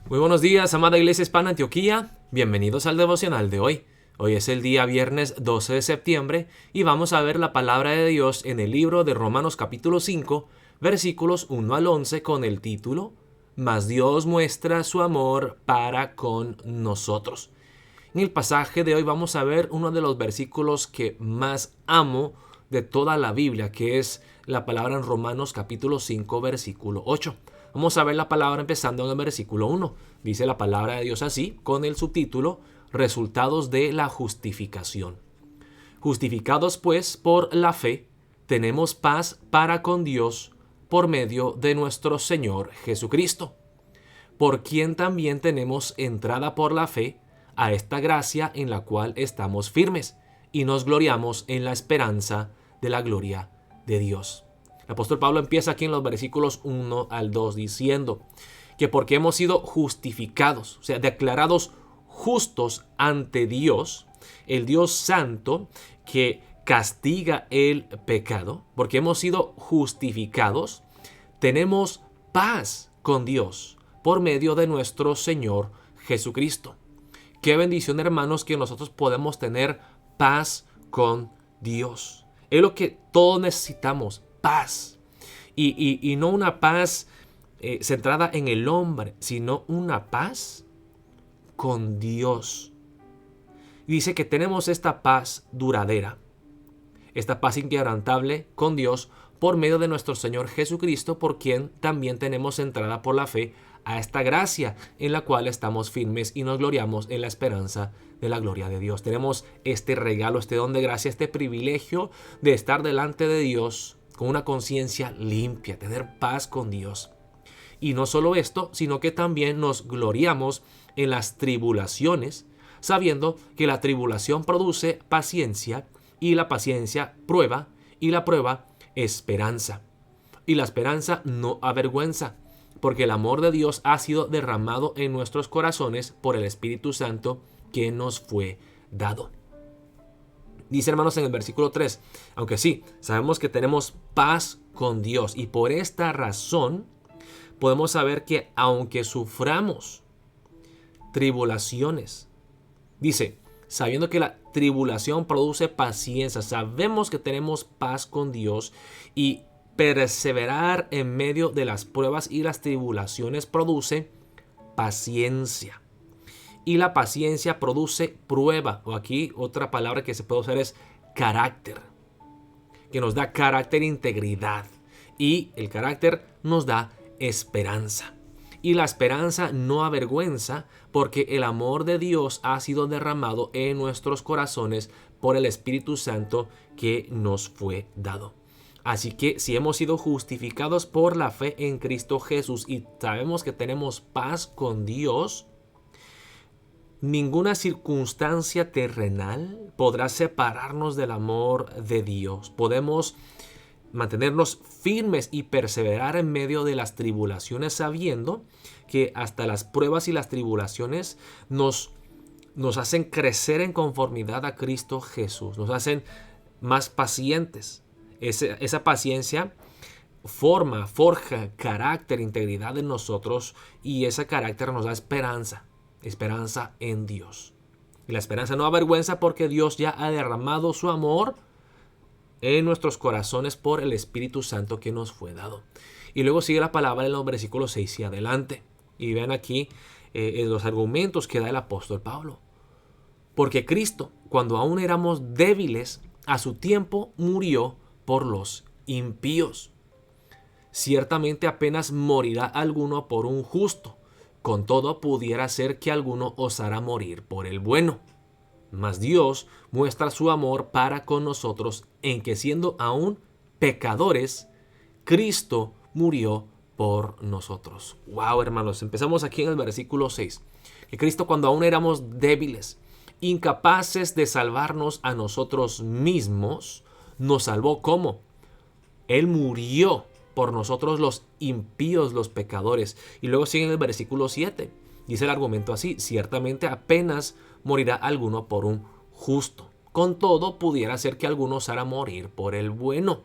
Muy buenos días, amada Iglesia Hispana Antioquía. Bienvenidos al devocional de hoy. Hoy es el día viernes 12 de septiembre y vamos a ver la palabra de Dios en el libro de Romanos capítulo 5, versículos 1 al 11 con el título Mas Dios muestra su amor para con nosotros. En el pasaje de hoy vamos a ver uno de los versículos que más amo de toda la Biblia, que es la palabra en Romanos capítulo 5, versículo 8. Vamos a ver la palabra empezando en el versículo 1. Dice la palabra de Dios así, con el subtítulo Resultados de la justificación. Justificados pues por la fe, tenemos paz para con Dios por medio de nuestro Señor Jesucristo, por quien también tenemos entrada por la fe a esta gracia en la cual estamos firmes y nos gloriamos en la esperanza de la gloria de Dios. El apóstol Pablo empieza aquí en los versículos 1 al 2 diciendo que porque hemos sido justificados, o sea, declarados justos ante Dios, el Dios santo que castiga el pecado, porque hemos sido justificados, tenemos paz con Dios por medio de nuestro Señor Jesucristo. Qué bendición, hermanos, que nosotros podemos tener paz con Dios. Es lo que todos necesitamos, paz. Y no una paz centrada en el hombre, sino una paz con Dios. Dice que tenemos esta paz duradera, esta paz inquebrantable con Dios por medio de nuestro Señor Jesucristo, por quien también tenemos entrada por la fe a esta gracia en la cual estamos firmes y nos gloriamos en la esperanza de la gloria de Dios. Tenemos este regalo, este don de gracia, este privilegio de estar delante de Dios con una conciencia limpia, tener paz con Dios. Y no solo esto, sino que también nos gloriamos en las tribulaciones, sabiendo que la tribulación produce paciencia y la paciencia prueba y la prueba esperanza. Y la esperanza no avergüenza, porque el amor de Dios ha sido derramado en nuestros corazones por el Espíritu Santo que nos fue dado. Dice, hermanos, en el versículo 3, aunque sí, sabemos que tenemos paz con Dios y por esta razón podemos saber que aunque suframos tribulaciones, dice, sabiendo que la tribulación produce paciencia, sabemos que tenemos paz con Dios y perseverar en medio de las pruebas y las tribulaciones produce paciencia. Y la paciencia produce prueba, o aquí otra palabra que se puede usar es carácter, que nos da carácter e integridad. Y el carácter nos da esperanza. Y la esperanza no avergüenza, porque el amor de Dios ha sido derramado en nuestros corazones por el Espíritu Santo que nos fue dado. Así que si hemos sido justificados por la fe en Cristo Jesús y sabemos que tenemos paz con Dios, ninguna circunstancia terrenal podrá separarnos del amor de Dios. Podemos mantenernos firmes y perseverar en medio de las tribulaciones, sabiendo que hasta las pruebas y las tribulaciones nos hacen crecer en conformidad a Cristo Jesús, nos hacen más pacientes. Esa paciencia forja carácter, integridad en nosotros, y ese carácter nos da esperanza en Dios. Y la esperanza no avergüenza, porque Dios ya ha derramado su amor en nuestros corazones por el Espíritu Santo que nos fue dado. Y luego sigue la palabra en los versículos 6 y adelante. Y vean aquí los argumentos que da el apóstol Pablo. Porque Cristo, cuando aún éramos débiles, a su tiempo murió por los impíos. Ciertamente apenas morirá alguno por un justo. Con todo pudiera ser que alguno osara morir por el bueno. Mas Dios muestra su amor para con nosotros en que, siendo aún pecadores, Cristo murió por nosotros. Wow, hermanos, empezamos aquí en el versículo 6. Que Cristo, cuando aún éramos débiles, incapaces de salvarnos a nosotros mismos, nos salvó. ¿Cómo? Él murió por nosotros, los impíos, los pecadores. Y luego sigue en el versículo 7. Dice el argumento así: ciertamente apenas morirá alguno por un justo. Con todo pudiera ser que alguno osara morir por el bueno.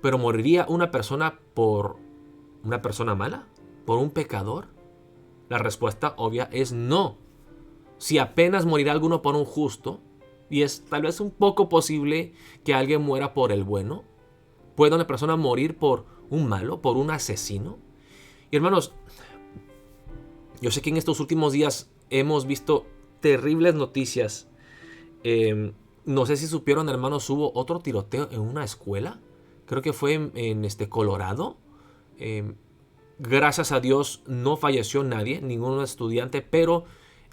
Pero ¿moriría una persona por una persona mala? ¿Por un pecador? La respuesta obvia es no. Si apenas morirá alguno por un justo, y es tal vez un poco posible que alguien muera por el bueno, ¿puede una persona morir por un malo, por un asesino? Y hermanos, yo sé que en estos últimos días hemos visto terribles noticias. No sé si supieron, hermanos, hubo otro tiroteo en una escuela. Creo que fue en Colorado. Gracias a Dios no falleció nadie, ningún estudiante, pero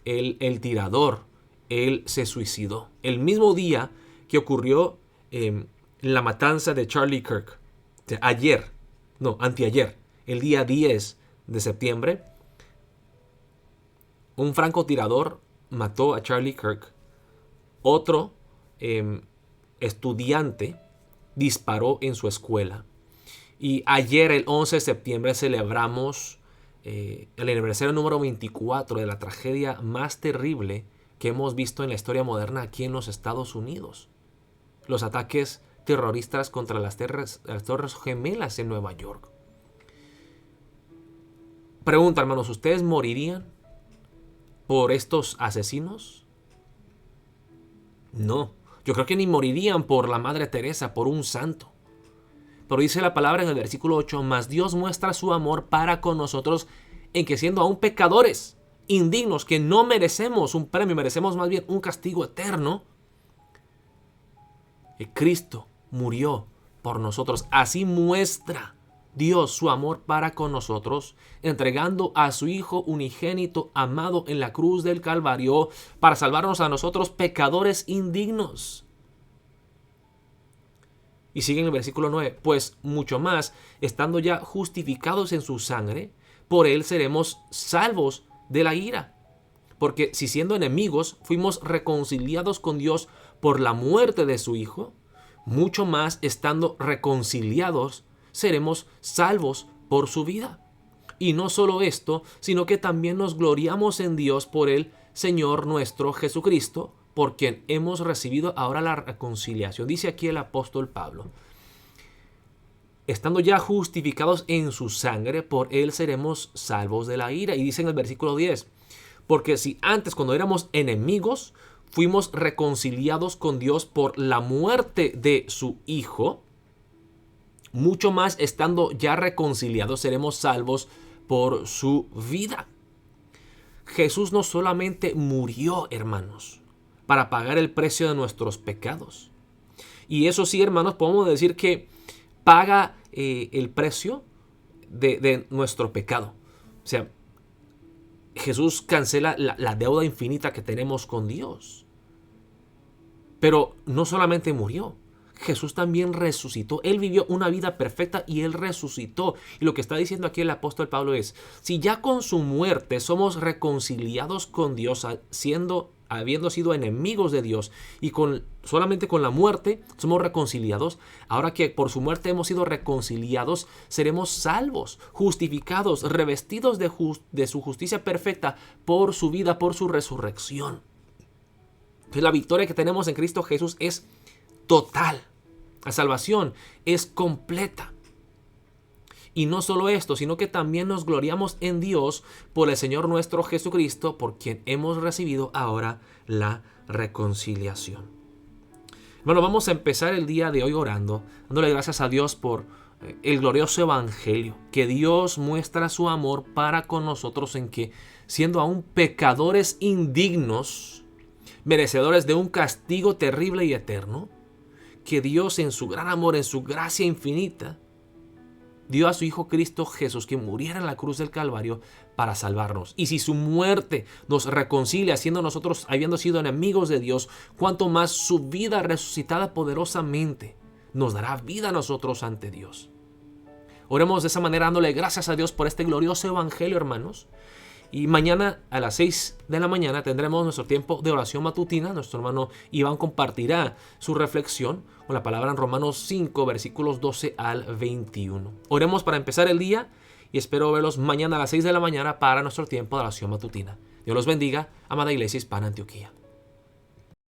el tirador, él se suicidó. El mismo día que ocurrió la matanza de Charlie Kirk. Anteayer, el día 10 de septiembre, un francotirador mató a Charlie Kirk. Otro estudiante disparó en su escuela. Y ayer, el 11 de septiembre, celebramos el aniversario número 24 de la tragedia más terrible que hemos visto en la historia moderna aquí en los Estados Unidos. Los ataques terroristas contra las Torres Gemelas en Nueva York. Pregunta, hermanos, ¿ustedes morirían por estos asesinos? No, yo creo que ni morirían por la Madre Teresa, por un santo. Pero dice la palabra en el versículo 8, mas Dios muestra su amor para con nosotros en que siendo aún pecadores, indignos, que no merecemos un premio, merecemos más bien un castigo eterno, Cristo murió por nosotros. Así muestra Dios su amor para con nosotros, entregando a su Hijo unigénito amado en la cruz del Calvario para salvarnos a nosotros pecadores indignos. Y sigue en el versículo 9, pues mucho más, estando ya justificados en su sangre, por él seremos salvos de la ira. Porque si siendo enemigos fuimos reconciliados con Dios por la muerte de su Hijo, mucho más estando reconciliados seremos salvos por su vida. Y no solo esto, sino que también nos gloriamos en Dios por el Señor nuestro Jesucristo, por quien hemos recibido ahora la reconciliación. Dice aquí el apóstol Pablo, estando ya justificados en su sangre, por él seremos salvos de la ira. Y dice en el versículo 10, porque si antes, cuando éramos enemigos, fuimos reconciliados con Dios por la muerte de su Hijo, mucho más estando ya reconciliados seremos salvos por su vida. Jesús no solamente murió, hermanos, para pagar el precio de nuestros pecados. Y eso sí, hermanos, podemos decir que paga el precio de nuestro pecado. O sea, Jesús cancela la deuda infinita que tenemos con Dios. Pero no solamente murió, Jesús también resucitó. Él vivió una vida perfecta y Él resucitó. Y lo que está diciendo aquí el apóstol Pablo es, si ya con su muerte somos reconciliados con Dios, habiendo sido enemigos de Dios, y solamente con la muerte somos reconciliados, ahora que por su muerte hemos sido reconciliados, seremos salvos, justificados, revestidos de su justicia perfecta por su vida, por su resurrección. Entonces, la victoria que tenemos en Cristo Jesús es total. La salvación es completa. Y no solo esto, sino que también nos gloriamos en Dios por el Señor nuestro Jesucristo, por quien hemos recibido ahora la reconciliación. Bueno, vamos a empezar el día de hoy orando, dándole gracias a Dios por el glorioso evangelio, que Dios muestra su amor para con nosotros en que, siendo aún pecadores indignos, merecedores de un castigo terrible y eterno, que Dios en su gran amor, en su gracia infinita, dio a su Hijo Cristo Jesús que muriera en la cruz del Calvario para salvarnos. Y si su muerte nos reconcilia, siendo nosotros habiendo sido enemigos de Dios, cuanto más su vida resucitada poderosamente nos dará vida a nosotros ante Dios. Oremos de esa manera dándole gracias a Dios por este glorioso evangelio, hermanos. Y mañana a las 6 de la mañana tendremos nuestro tiempo de oración matutina. Nuestro hermano Iván compartirá su reflexión con la palabra en Romanos 5, versículos 12 al 21. Oremos para empezar el día y espero verlos mañana a las 6 de la mañana para nuestro tiempo de oración matutina. Dios los bendiga, amada Iglesia Hispana Antioquía.